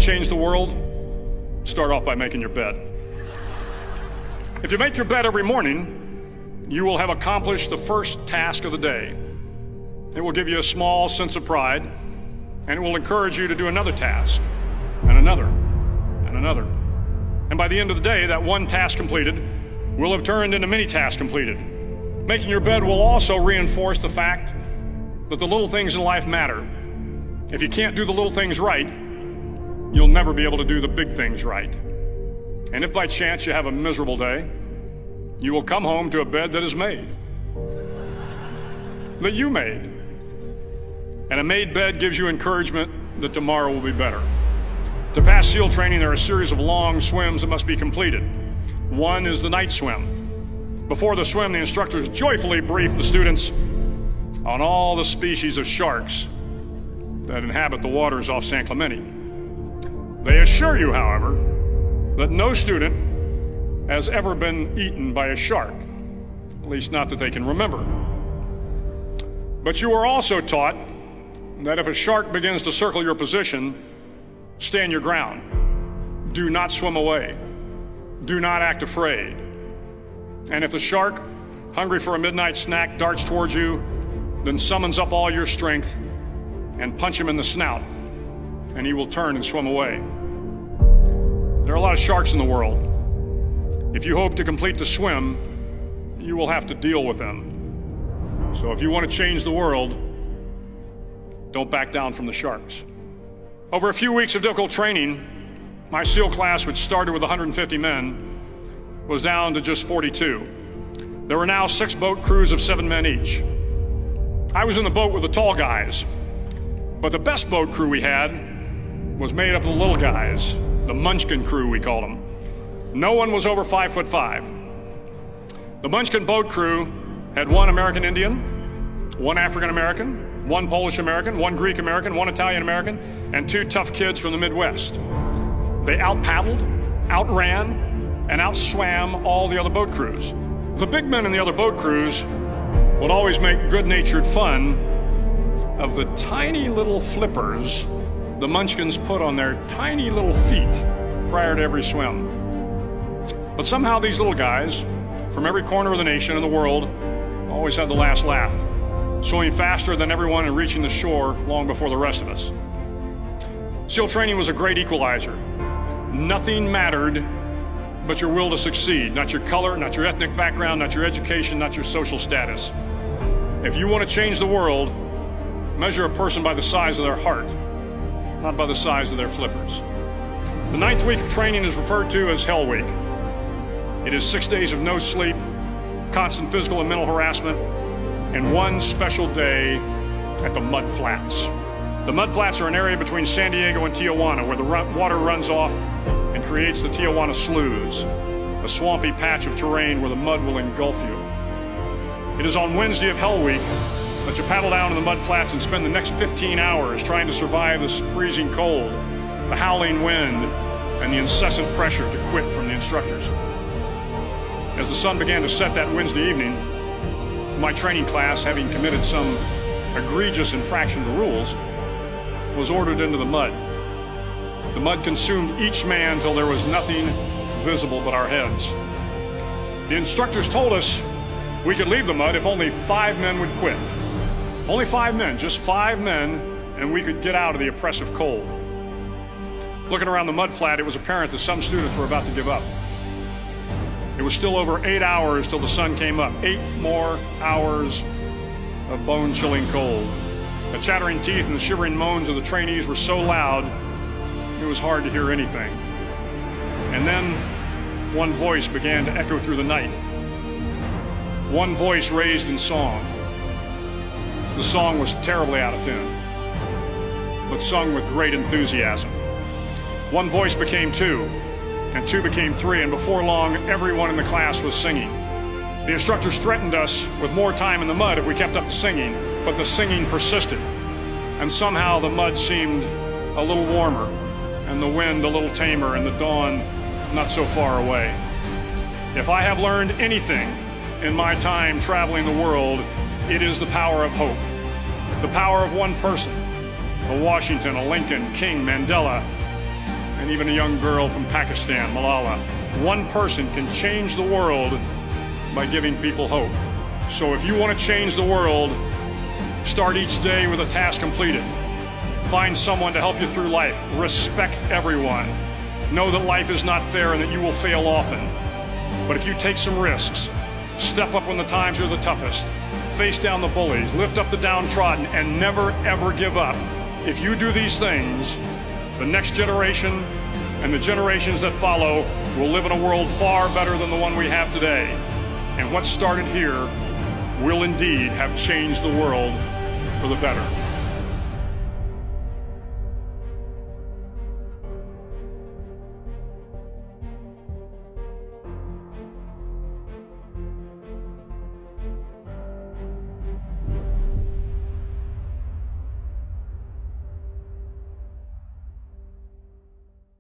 to change the world? Start off by making your bed. If you make your bed every morning, you will have accomplished the first task of the day. It will give you a small sense of pride, and it will encourage you to do another task, and another, and another. And by the end of the day, that one task completed will have turned into many tasks completed. Making your bed will also reinforce the fact that the little things in life matter. If you can't do the little things right, you'll never be able to do the big things right. And if by chance you have a miserable day, you will come home to a bed that is made, that you made. And a made bed gives you encouragement that tomorrow will be better. To pass SEAL training, there are a series of long swims that must be completed. One is the night swim. Before the swim, the instructors joyfully brief the students on all the species of sharks that inhabit the waters off San Clemente. They assure you, however, that no student has ever been eaten by a shark, at least not that they can remember. But you are also taught that if a shark begins to circle your position, stand your ground. Do not swim away. Do not act afraid. And if the shark, hungry for a midnight snack, darts towards you, then summons up all your strength and punch him in the snout, and he will turn and swim away. There are a lot of sharks in the world. If you hope to complete the swim, you will have to deal with them. So if you want to change the world, don't back down from the sharks. Over a few weeks of difficult training, my SEAL class, which started with 150 men, was down to just 42. There were now 6 boat crews of 7 men each. I was in the boat with the tall guys, but the best boat crew we had was made up of the little guys, the Munchkin crew, we called them. No one was over 5'5". The Munchkin boat crew had 1 American Indian, 1 African American, 1 Polish American, 1 Greek American, 1 Italian American, and 2 tough kids from the Midwest. They out-paddled, outran, and outswam all the other boat crews. The big men in the other boat crews would always make good-natured fun of the tiny little flippers the Munchkins put on their tiny little feet prior to every swim. But somehow these little guys from every corner of the nation and the world always had the last laugh, swimming faster than everyone and reaching the shore long before the rest of us. SEAL training was a great equalizer. Nothing mattered but your will to succeed, not your color, not your ethnic background, not your education, not your social status. If you want to change the world, measure a person by the size of their heart, not by the size of their flippers. The 9th week of training is referred to as Hell Week. It is 6 days of no sleep, constant physical and mental harassment, and 1 special day at the Mud Flats. The Mud Flats are an area between San Diego and Tijuana where the water runs off and creates the Tijuana Sloughs, a swampy patch of terrain where the mud will engulf you. It is on Wednesday of Hell Week that you paddle down to the Mud Flats and spend the next 15 hours trying to survive the freezing cold, the howling wind, and the incessant pressure to quit from the instructors. As the sun began to set that Wednesday evening, my training class, having committed some egregious infraction to rules, was ordered into the mud. The mud consumed each man till there was nothing visible but our heads. The instructors told us we could leave the mud if only 5 men would quit. Only 5 men, just 5 men, and we could get out of the oppressive cold. Looking around the mud flat, it was apparent that some students were about to give up. It was still over 8 hours till the sun came up. 8 more hours of bone-chilling cold. The chattering teeth and the shivering moans of the trainees were so loud, it was hard to hear anything. And then one voice began to echo through the night. One voice raised in song. The song was terribly out of tune, but sung with great enthusiasm. One voice became 2, and 2 became 3, and before long, everyone in the class was singing. The instructors threatened us with more time in the mud if we kept up the singing, but the singing persisted, and somehow the mud seemed a little warmer, and the wind a little tamer, and the dawn not so far away. If I have learned anything in my time traveling the world, it is the power of hope. The power of one person, a Washington, a Lincoln, King, Mandela, and even a young girl from Pakistan, Malala. One person can change the world by giving people hope. So if you want to change the world, start each day with a task completed. Find someone to help you through life. Respect everyone. Know that life is not fair and that you will fail often. But if you take some risks, step up when the times are the toughest, face down the bullies, lift up the downtrodden, and never ever give up. If you do these things, the next generation and the generations that follow will live in a world far better than the one we have today. And what started here will indeed have changed the world for the better.